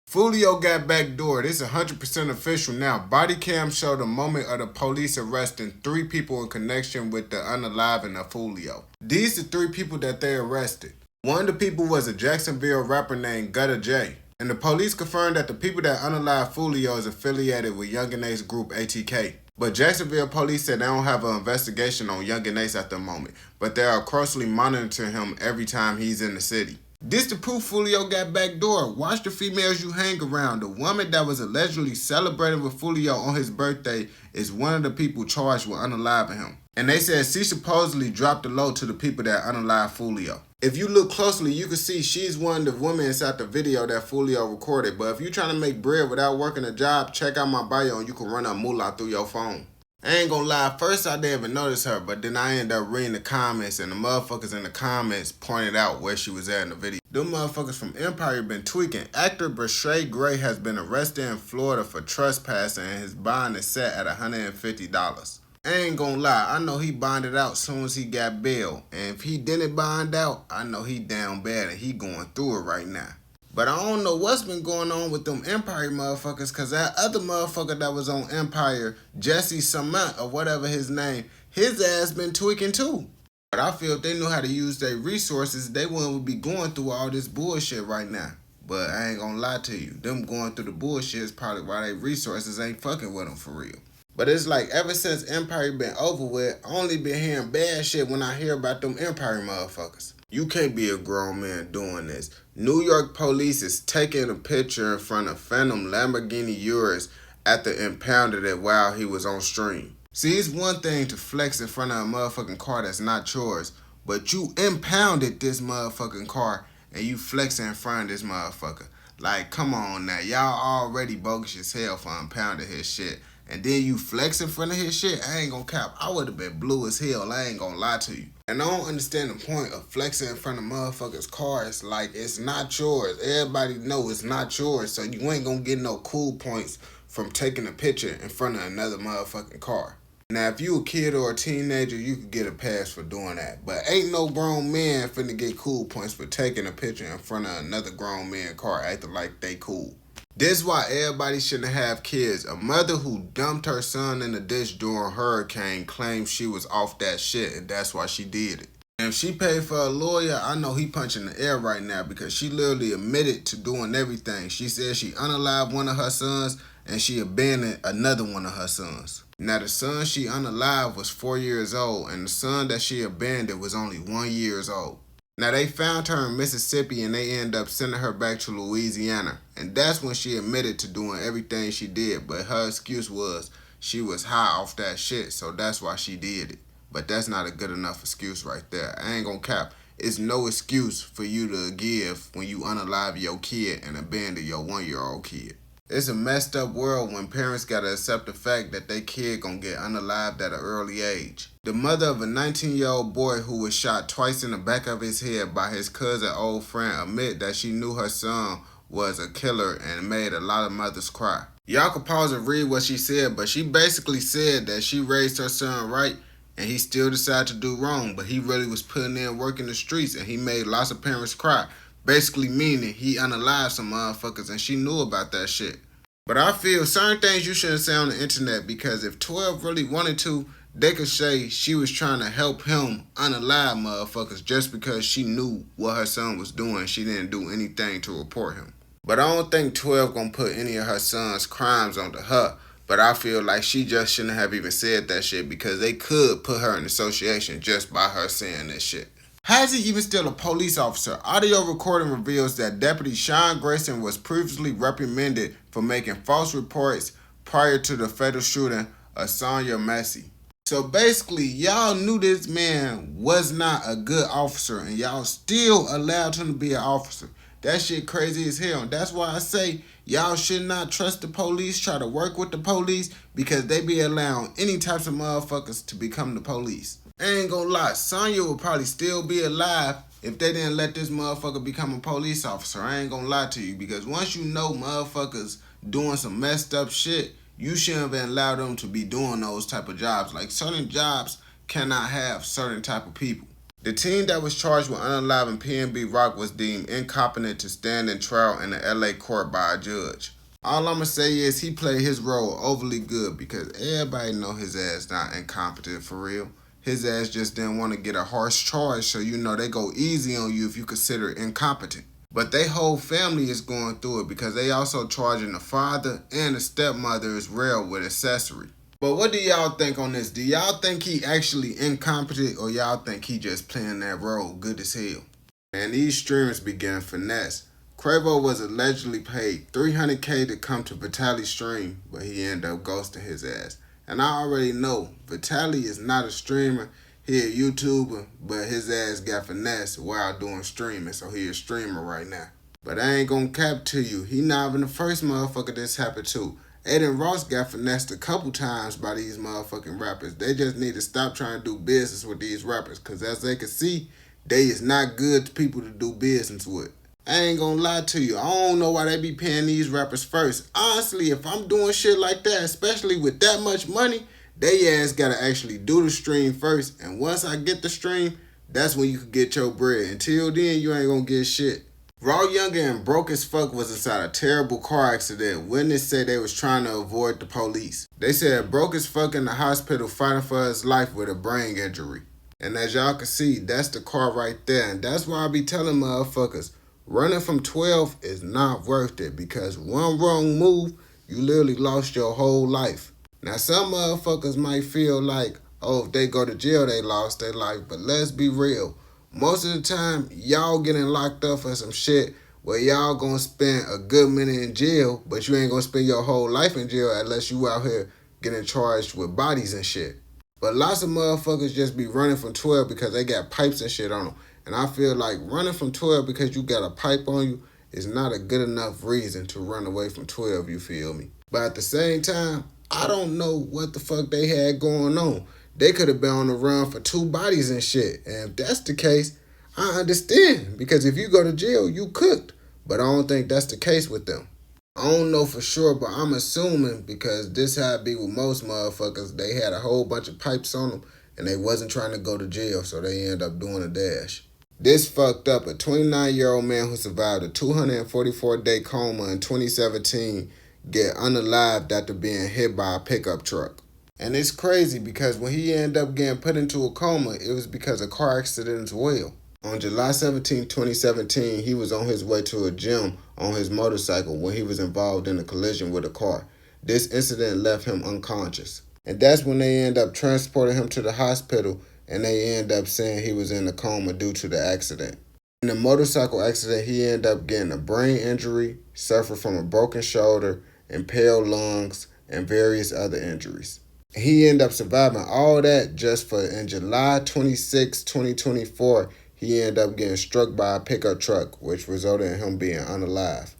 Foolio got backdoored. It's 100% official now. Body cams show the moment of the police arresting 3 people in connection with the unaliving of Foolio. These are 3 people that they arrested. One of the people was a Jacksonville rapper named Gutta J. And the police confirmed that the people that unalived Foolio is affiliated with Young and Ace group ATK. But Jacksonville police said they don't have an investigation on Young and Ace at the moment, but they are closely monitoring him every time he's in the city. This the proof Foolio got backdoored. Watch the females you hang around. The woman that was allegedly celebrating with Foolio on his birthday is one of the people charged with unaliving him. And they said she supposedly dropped the load to the people that unalived Foolio. If you look closely, you can see she's one of the women inside the video that Foolio recorded. But if you're trying to make bread without working a job, check out my bio and you can run a moolah through your phone. I ain't gonna lie, first I didn't even notice her, but then I ended up reading the comments and the motherfuckers in the comments pointed out where she was at in the video. Them motherfuckers from Empire been tweaking. Actor Brashay Gray has been arrested in Florida for trespassing and his bond is set at $150. I ain't gonna lie, I know he bonded out soon as he got bail. And if he didn't bond out, I know he down bad and he going through it right now. But I don't know what's been going on with them Empire motherfuckers, cause that other motherfucker that was on Empire, Jesse Samant or whatever his name, his ass been tweaking too. But I feel if they knew how to use their resources, they wouldn't be going through all this bullshit right now. But I ain't gonna lie to you, them going through the bullshit is probably why their resources ain't fucking with them for real. But it's like ever since Empire been over with, I only been hearing bad shit when I hear about them Empire motherfuckers. You can't be a grown man doing this. New York police is taking a picture in front of Phantom Lamborghini Urus after impounded it while he was on stream. See, it's one thing to flex in front of a motherfucking car that's not yours, but you impounded this motherfucking car and you flexing in front of this motherfucker. Like, come on now, y'all already bogus as hell for impounding his shit. And then you flex in front of his shit, I ain't gonna cap. I would have been blue as hell, I ain't gonna lie to you. And I don't understand the point of flexing in front of motherfuckers' cars. Like, it's not yours. Everybody know it's not yours, so you ain't gonna get no cool points from taking a picture in front of another motherfucking car. Now, if you a kid or a teenager, you could get a pass for doing that. But ain't no grown man finna get cool points for taking a picture in front of another grown man car acting like they cool. This is why everybody shouldn't have kids. A mother who dumped her son in the ditch during a hurricane claims she was off that shit and that's why she did it. And if she paid for a lawyer, I know he punching the air right now because she literally admitted to doing everything. She said she unalived one of her sons and she abandoned another one of her sons. Now the son she unalived was 4 years old and the son that she abandoned was only 1 year old. Now they found her in Mississippi and they ended up sending her back to Louisiana. And that's when she admitted to doing everything she did. But her excuse was she was high off that shit, so that's why she did it. But that's not a good enough excuse right there. I ain't gonna cap. It's no excuse for you to give when you unalive your kid and abandon your 1-year-old kid. It's a messed up world when parents gotta accept the fact that their kid gonna get unalived at an early age. The mother of a 19-year-old boy who was shot twice in the back of his head by his cousin old friend admit that she knew her son was a killer and made a lot of mothers cry. Y'all can pause and read what she said, but she basically said that she raised her son right and he still decided to do wrong, but he really was putting in work in the streets and he made lots of parents cry. Basically meaning he unalived some motherfuckers and she knew about that shit. But I feel certain things you shouldn't say on the internet because if 12 really wanted to, they could say she was trying to help him unalive motherfuckers just because she knew what her son was doing. She didn't do anything to report him. But I don't think 12 gonna put any of her son's crimes onto her. But I feel like she just shouldn't have even said that shit because they could put her in association just by her saying this shit. How is he even still a police officer? Audio recording reveals that Deputy Sean Grayson was previously reprimanded for making false reports prior to the fatal shooting of Sonia Massey. So basically, y'all knew this man was not a good officer and y'all still allowed him to be an officer. That shit crazy as hell. That's why I say y'all should not trust the police, try to work with the police because they be allowing any types of motherfuckers to become the police. I ain't gonna lie, Sonya would probably still be alive if they didn't let this motherfucker become a police officer. I ain't gonna lie to you because once you know motherfuckers doing some messed up shit, you shouldn't have allowed them to be doing those type of jobs. Like certain jobs cannot have certain type of people. The team that was charged with unaliving PNB Rock was deemed incompetent to stand in trial in the LA court by a judge. All I'ma say is he played his role overly good because everybody know his ass not incompetent for real. His ass just didn't want to get a harsh charge, so you know they go easy on you if you consider it incompetent. But they whole family is going through it because they also charging the father and the stepmother as well with accessory. But what do y'all think on this? Do y'all think he actually incompetent or y'all think he just playing that role good as hell? And these streamers began finesse. Quavo was allegedly paid $300K to come to Vitaly's stream, but he ended up ghosting his ass. And I already know Vitaly is not a streamer, he a YouTuber, but his ass got finesse while doing streaming, so he a streamer right now. But I ain't gonna cap to you, he not even the first motherfucker this happened to. Aiden Ross got finessed a couple times by these motherfucking rappers. They just need to stop trying to do business with these rappers, cause as they can see, they is not good people to do business with. I ain't gonna lie to you, I don't know why they be paying these rappers first. Honestly, if I'm doing shit like that, especially with that much money, they ass gotta actually do the stream first. And once I get the stream, that's when you can get your bread. Until then, you ain't gonna get shit. Raw Younger and Broke as Fuck was inside a terrible car accident. Witnesses said they was trying to avoid the police. They said Broke as Fuck in the hospital fighting for his life with a brain injury. And as y'all can see, that's the car right there. And that's why I be telling motherfuckers, running from 12 is not worth it because one wrong move, you literally lost your whole life. Now some motherfuckers might feel like, oh, if they go to jail, they lost their life. But let's be real. Most of the time, y'all getting locked up for some shit where y'all gonna spend a good minute in jail, but you ain't gonna spend your whole life in jail unless you out here getting charged with bodies and shit. But lots of motherfuckers just be running from 12 because they got pipes and shit on them. And I feel like running from 12 because you got a pipe on you is not a good enough reason to run away from 12, you feel me? But at the same time, I don't know what the fuck they had going on. They could have been on the run for 2 bodies and shit. And if that's the case, I understand. Because if you go to jail, you cooked. But I don't think that's the case with them. I don't know for sure, but I'm assuming because this how it be with most motherfuckers. They had a whole bunch of pipes on them and they wasn't trying to go to jail, so they end up doing a dash. This fucked up a 29-year-old man who survived a 244-day coma in 2017 get unalived after being hit by a pickup truck. And it's crazy because when he ended up getting put into a coma, it was because of car accident as well. On July 17, 2017, he was on his way to a gym on his motorcycle when he was involved in a collision with a car. This incident left him unconscious. And that's when they end up transporting him to the hospital and they end up saying he was in a coma due to the accident. In the motorcycle accident, he ended up getting a brain injury, suffered from a broken shoulder, impaired lungs, and various other injuries. He ended up surviving all that just for in July 26, 2024, he ended up getting struck by a pickup truck, which resulted in him being unalive.